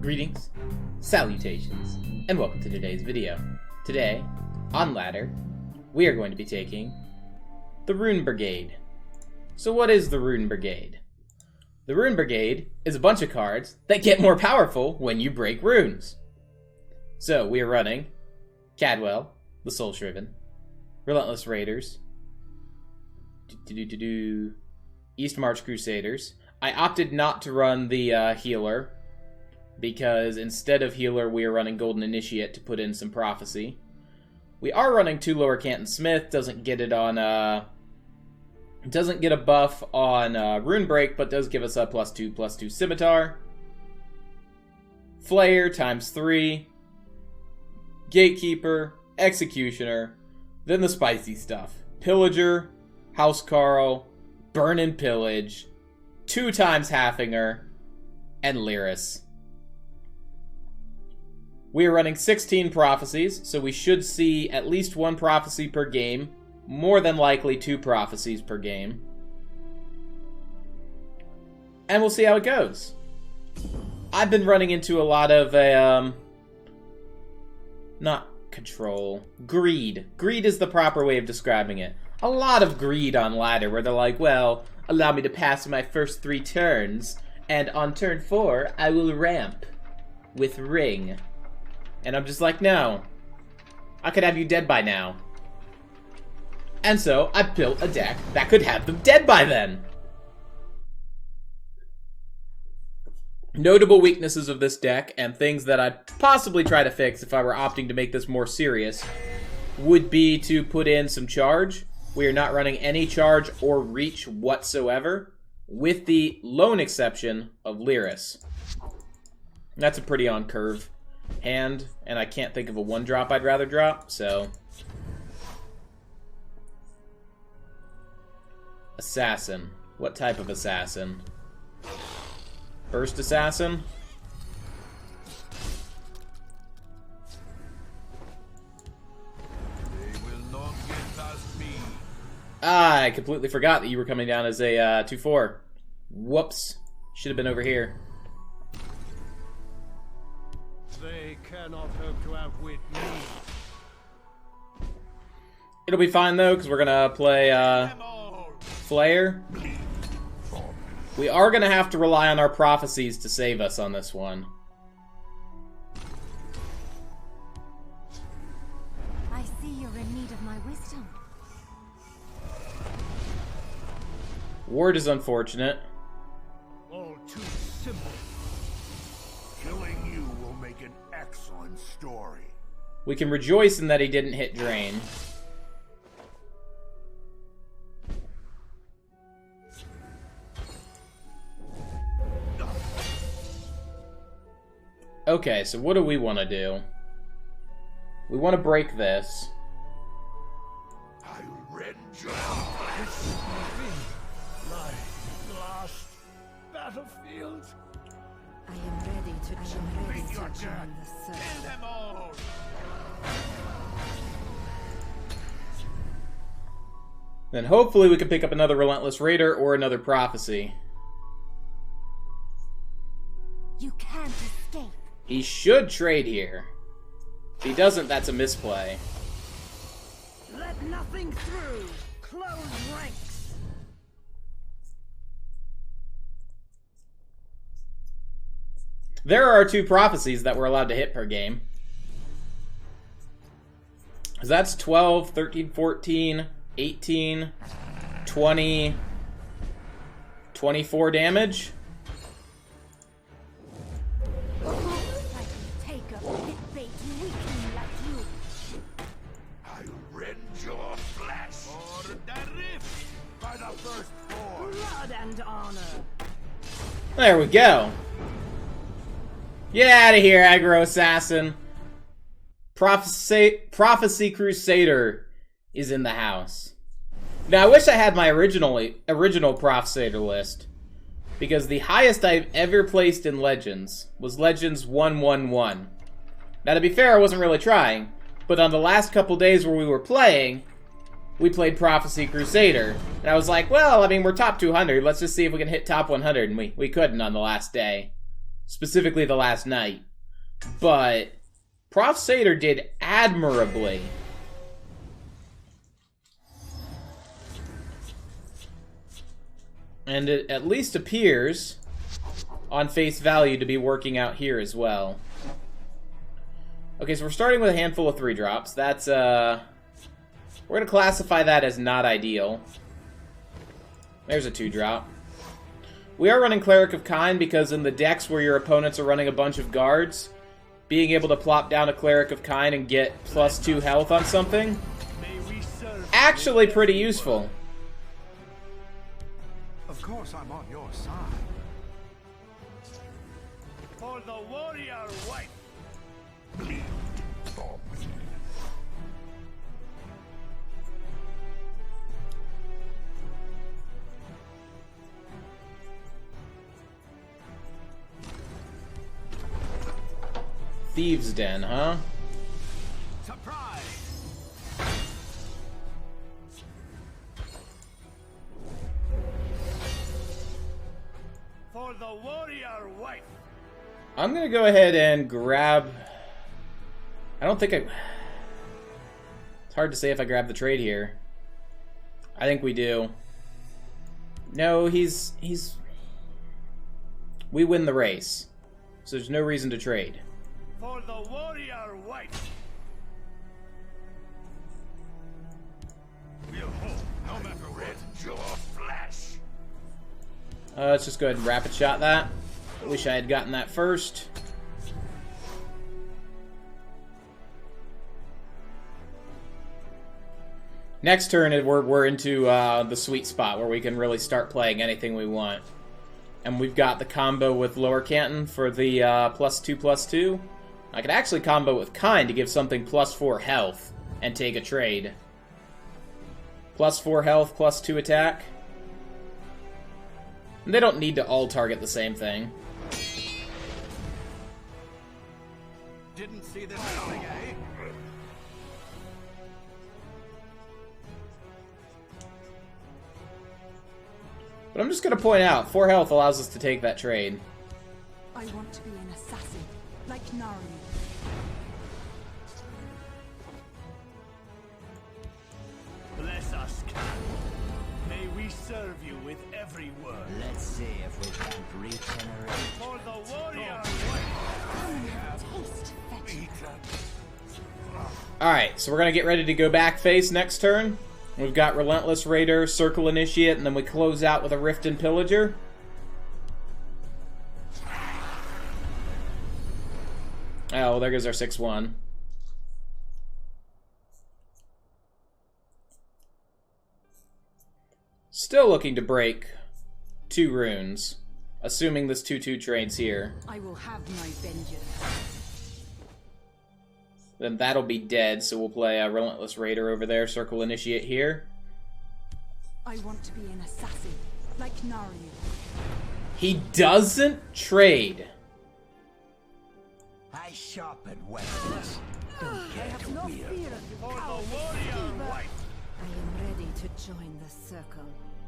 Greetings, salutations, and welcome to today's video. Today, on ladder, we are going to be taking the Rune Brigade. So what is the Rune Brigade? The Rune Brigade is a bunch of cards that get more powerful when you break runes. So we are running Cadwell, the Soul Shriven, Relentless Raiders, East March Crusaders. I opted not to run the healer, because instead of healer, we are running Golden Initiate to put in some prophecy. We are running 2 Lower Canton Smith, doesn't get it on, doesn't get a buff on Rune Break, but does give us a +2/+2 Scimitar. Flayer ×3, Gatekeeper, Executioner, then the spicy stuff. Pillager, Housecarl, Burn and Pillage, 2 times Halfinger, and Lyris. We are running 16 prophecies, so we should see at least 1 prophecy per game. More than likely 2 prophecies per game. And we'll see how it goes. I've been running into a lot of, not control, greed. Greed is the proper way of describing it. A lot of greed on ladder, where they're like, well, allow me to pass my first 3 turns, and on turn 4, I will ramp with Ring. And I'm just like, no. I could have you dead by now. And so, I built a deck that could have them dead by then. Notable weaknesses of this deck, and things that I'd possibly try to fix if I were opting to make this more serious, would be to put in some charge. We are not running any charge or reach whatsoever, with the lone exception of Lyris. That's a pretty on-curve hand, and I can't think of a 1-drop I'd rather drop, so... Assassin. What type of assassin? First assassin? They will not get past me. Ah, I completely forgot that you were coming down as a 2/4. Whoops. Should have been over here. They cannot hope to outwit me. It'll be fine, though, because we're going to play Flayer. We are going to have to rely on our prophecies to save us on this one. I see you're in need of my wisdom. Ward is unfortunate. All too simple. Killing you will make an excellent story. We can rejoice in that he didn't hit Drain. Okay, so what do we want to do? We want to break this. I'll rend your flesh. My last battlefield. I am ready to join Your the death. Kill search. them all. Then hopefully we can pick up another Relentless Raider or another Prophecy. You can't escape. He should trade here. If he doesn't, that's a misplay. Let nothing through. Close ranks. There are 2 prophecies that we're allowed to hit per game. So that's 12, 13, 14, 18, 20, 24 damage. Take a pit bait weakling like you. I'll rend your flesh. For the rift. By the first form. Blood and honor. There we go. Get out of here, Aggro Assassin. Prophecy Crusader is in the house. Now, I wish I had my original Prophecator list, because the highest I've ever placed in Legends was Legends 111. Now, to be fair, I wasn't really trying, but on the last couple days where we were playing, we played Prophecy Crusader, and I was like, well, I mean, we're top 200, let's just see if we can hit top 100, and we couldn't on the last day. specifically the last night. But Prof. Sater did admirably. And it at least appears, on face value, to be working out here as well. Okay, so we're starting with a handful of 3-drops. That's, we're gonna classify that as not ideal. There's a 2-drop. We are running Cleric of Kind because in the decks where your opponents are running a bunch of guards, being able to plop down a Cleric of Kind and get +2 health on something, actually pretty useful. Of course, I'm on your side. For the warrior wife. Bleed for me. Thieves' Den, huh? Surprise! For the warrior wife. I'm gonna go ahead and grab... I don't think I... It's hard to say if I grab the trade here. I think we do. No, he's... We win the race. So there's no reason to trade. For the warrior wife. We'll hold no matter what. Your flesh. Let's just go ahead and rapid shot that. I wish I had gotten that first. Next turn, we're into the sweet spot where we can really start playing anything we want. And we've got the combo with Lower Canton for the +2/+2. I could actually combo with Kind to give something +4 health and take a trade. +4 health, +2 attack. And they don't need to all target the same thing. Didn't see this coming, eh? But I'm just going to point out, 4 health allows us to take that trade. I want to be an assassin, like Naru. Bless us, Cat. May we serve you with every word. Let's see if we can't regenerate. For the warrior Taste fetching. Alright, so we're going to get ready to go back face next turn. We've got Relentless Raider, Circle Initiate, and then we close out with a Rift and Pillager. Oh, well, there goes our 6-1. Still looking to break 2 runes, assuming this 2/2 trades here. I will have my vengeance. Then that'll be dead, so we'll play a Relentless Raider over there, Circle Initiate here. I want to be an assassin, like Naru. He doesn't trade. I sharpen weapons. Don't I get have too no weird. fear of you, For the coward warrior deceiver. wife. I am ready to join the circle.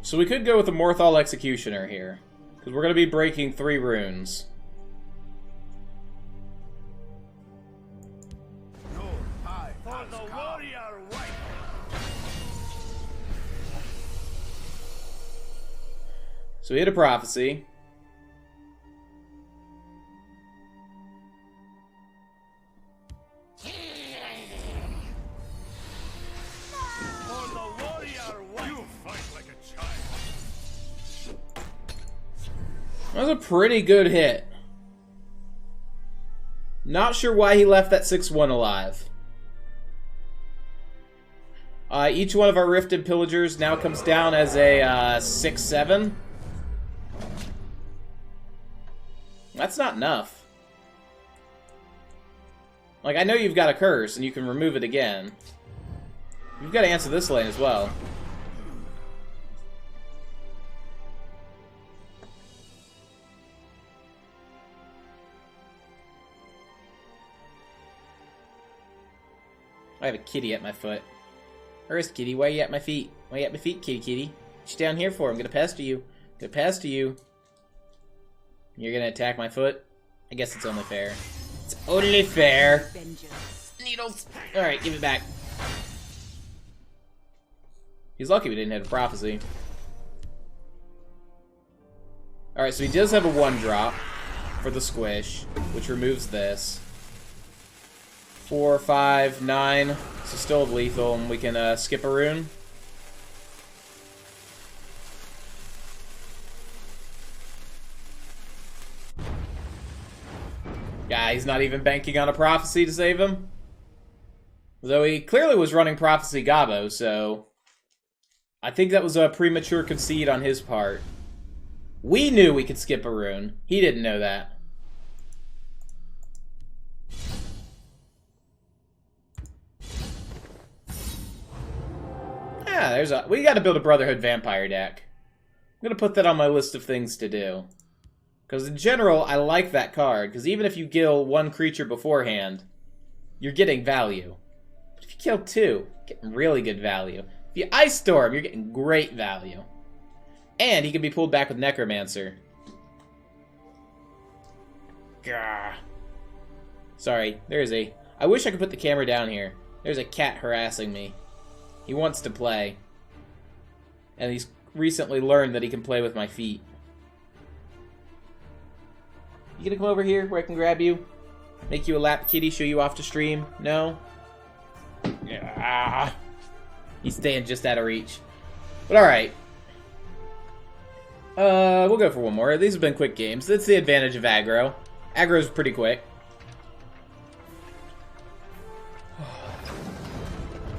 So we could go with a Morthal Executioner here, because we're going to be breaking 3 runes. Your eye for the warrior wife. So we hit a Prophecy. For the warrior wife. You fight like a child. That was a pretty good hit. Not sure why he left that 6-1 alive. Each one of our Rifted Pillagers now comes down as a 6-7. That's not enough. Like, I know you've got a curse, and you can remove it again. You've got to answer this lane as well. I have a kitty at my foot. Where's kitty? Why are you at my feet? Why are you at my feet, kitty kitty? What you down here for? I'm gonna pester you. I'm gonna pester you. You're gonna attack my foot? I guess it's only fair. It's only fair. Vengeance. Needles. Alright, give it back. He's lucky we didn't hit a prophecy. Alright, so he does have a 1-drop for the squish, which removes this. 4, 5, 9. So still lethal, and we can skip a rune. Yeah, he's not even banking on a prophecy to save him. Though he clearly was running Prophecy Gabo, so I think that was a premature concede on his part. We knew we could skip a rune. He didn't know that. Yeah, we gotta build a Brotherhood Vampire deck. I'm gonna put that on my list of things to do. Because in general, I like that card, because even if you kill 1 creature beforehand, you're getting value. But if you kill 2, you're getting really good value. If you Ice Storm, you're getting great value. And he can be pulled back with Necromancer. Gah. Sorry, there's a... I wish I could put the camera down here. There's a cat harassing me. He wants to play. And he's recently learned that he can play with my feet. You gonna come over here where I can grab you? Make you a lap kitty, show you off to stream? No? Yeah. He's staying just out of reach. But alright. We'll go for one more. These have been quick games. That's the advantage of aggro. Aggro's pretty quick.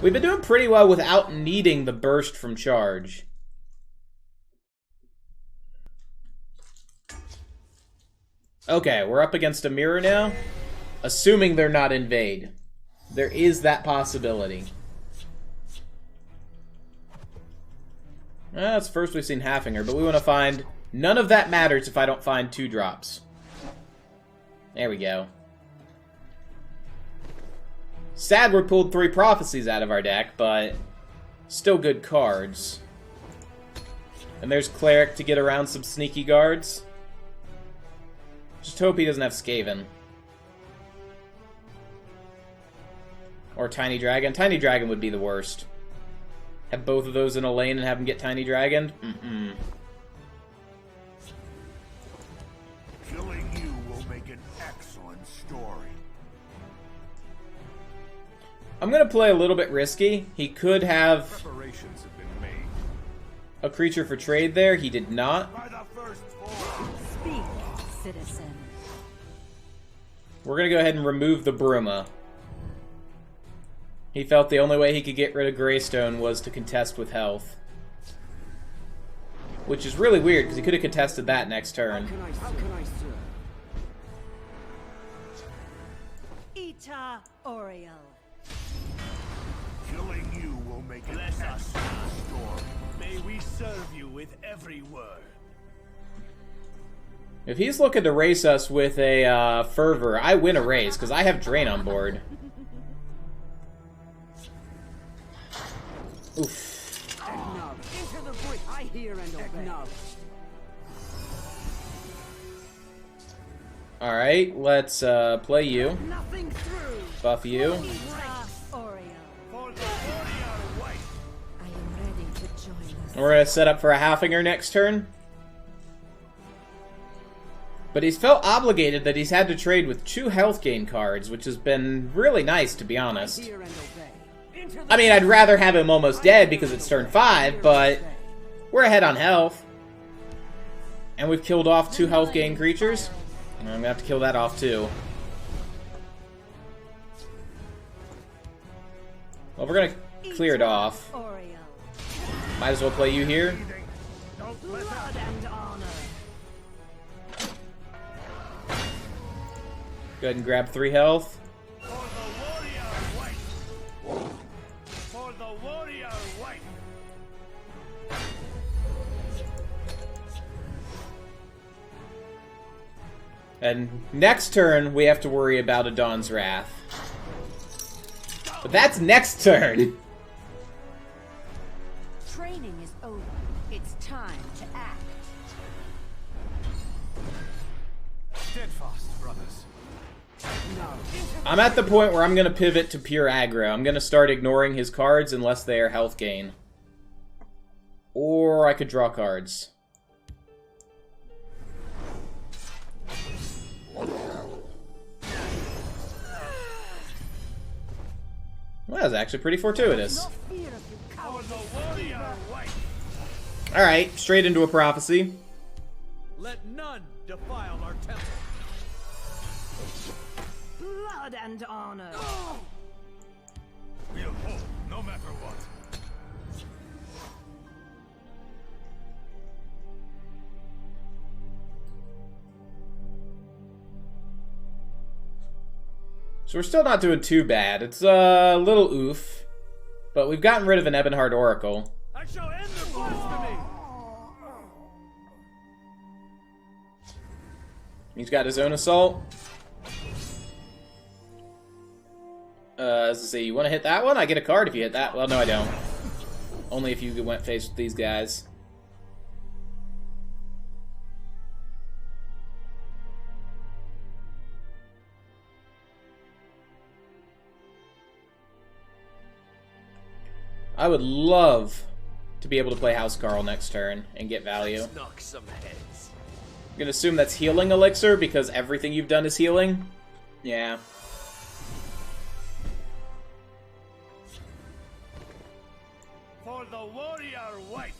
We've been doing pretty well without needing the burst from charge. Okay, we're up against a mirror now. Assuming they're not invade. There is that possibility. That's first we've seen Halfinger, but we want to find... None of that matters if I don't find 2 drops. There we go. Sad we pulled 3 prophecies out of our deck, but still good cards. And there's Cleric to get around some sneaky guards. Just hope he doesn't have Skaven. Or Tiny Dragon. Tiny Dragon would be the worst. Have both of those in a lane and have him get Tiny Dragon? Mm-mm. Killing you will make an excellent story. I'm gonna play a little bit risky. He could have Preparations have been made. a creature for trade there. He did not. By the first four. Speak, citizen. We're gonna go ahead and remove the Bruma. He felt the only way he could get rid of Greystone was to contest with health. Which is really weird, because he could have contested that next turn. How can I serve? Ita Oriel. Killing you will make an excellent story. May we serve you with every word. If he's looking to race us with a Fervor, I win a race, because I have Drain on board. Oof. Acknowledge. Into the breach. I hear and obey. Acknowledge. Alright, let's play you. Nothing through. Buff you. Ita Oriel. For the warrior white. I am ready to join us. And we're going to set up for a Halfinger next turn. But he's felt obligated that he's had to trade with 2 health gain cards, which has been really nice, to be honest. Hear and obey. Into the I mean, I'd rather have him almost dead because it's turn 5, but we're ahead on health. And we've killed off 2 health gain creatures. And I'm going to have to kill that off, too. Well, we're going to clear it off. Oriel. Might as well play you here. Don't let Blood and honor. Go ahead and grab 3 health. For the warrior white. For the warrior white. And next turn, we have to worry about a Dawn's Wrath. But that's next turn! Training is over. It's time to act. steadfast, brothers. I'm at the point where I'm going to pivot to pure aggro. I'm going to start ignoring his cards unless they are health gain. Or I could draw cards. Well, that was actually pretty fortuitous. Alright, straight into a prophecy. Let none defile our temple. Blood and honor. We'll hold, no matter what. So we're still not doing too bad. It's a little oof. But we've gotten rid of an Ebonheart Oracle. I shall end the blasphemy. He's got his own assault. As I say, you want to hit that one? I get a card if you hit that. Well, no, I don't. Only if you went face with these guys. I would love to be able to play House Carl next turn and get value. Knock some heads. I'm gonna assume that's healing elixir because everything you've done is healing. Yeah. For the warrior wife.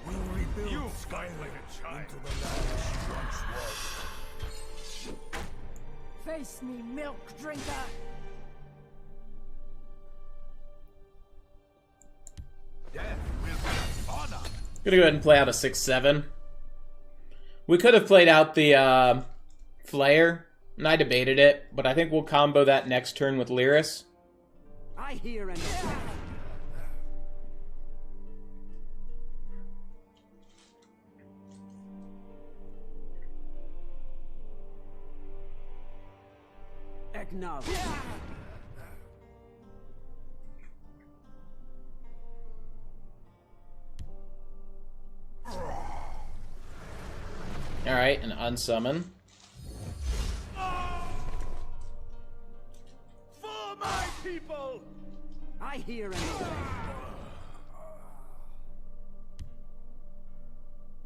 We'll rebuild you Skyway into the land she once was. Face me, milk drinker. Death will be honor. Gonna go ahead and play out a 6-7. We could have played out the Flare, and I debated it, but I think we'll combo that next turn with Lyris. I hear and obey. Acknowledge. Alright, and unsummon. For my people. I hear and obey.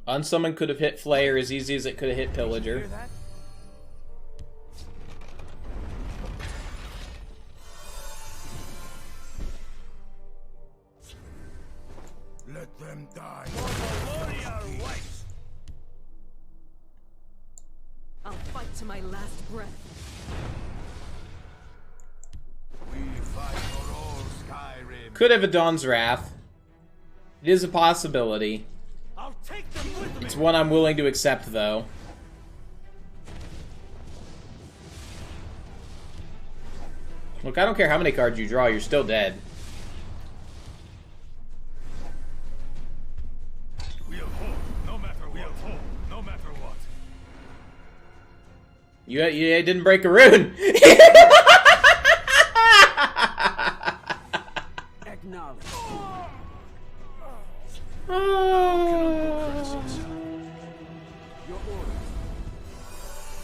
Unsummon could have hit Flare as easy as it could have hit Pillager. Hear that? Let them die. For the warrior wife. I'll fight to my last breath. We fight for all Skyrim. Could have a Dawn's Wrath. It is a possibility. I'll take them with me. It's one I'm willing to accept, though. Look, I don't care how many cards you draw, you're still dead. We'll hold, no matter what. We'll hold, no matter what. You didn't break a rune! Acknowledge. Your orders.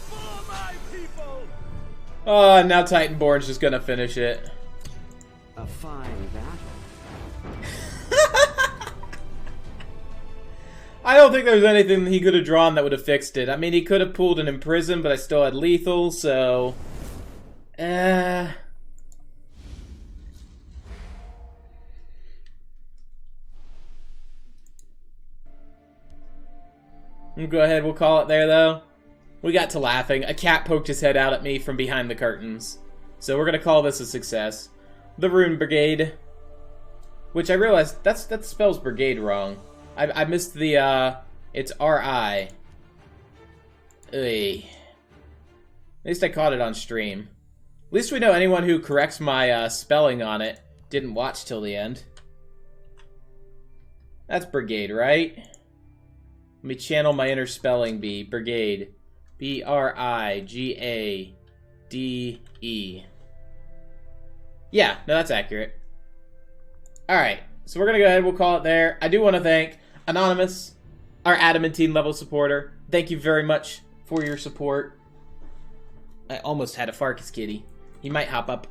For my people. Oh, now Titanborn's just gonna finish it. A fine battle. I don't think there's anything he could have drawn that would have fixed it. I mean, he could have pulled an Imprison, but I still had Lethal, so... We'll go ahead, we'll call it there, though. We got to laughing. A cat poked his head out at me from behind the curtains. So we're gonna call this a success. The Rune Brigade. Which I realized, that spells brigade wrong. I missed the, it's R-I. Ugh. At least I caught it on stream. At least we know anyone who corrects my, spelling on it didn't watch till the end. That's brigade, right? Let me channel my inner spelling bee. Brigade. B-R-I-G-A-D-E. Yeah, no, that's accurate. Alright, so we're gonna go ahead, we'll call it there. I do want to thank Anonymous, our adamantine level supporter. Thank you very much for your support. I almost had a Farkas kitty. He might hop up.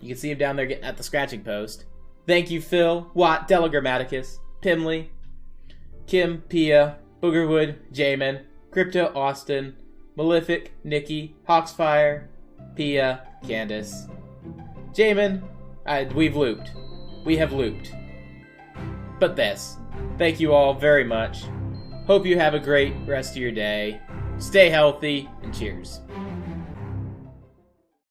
You can see him down there at the scratching post. Thank you, Phil, Watt, Telegrammaticus, Pimley, Kim, Pia, Boogerwood, Jamin, Crypto, Austin, Malefic, Nikki, Hawksfire, Pia, Candace. Jamin, we've looped. We have looped. But thank you all very much. Hope you have a great rest of your day. Stay healthy, and cheers.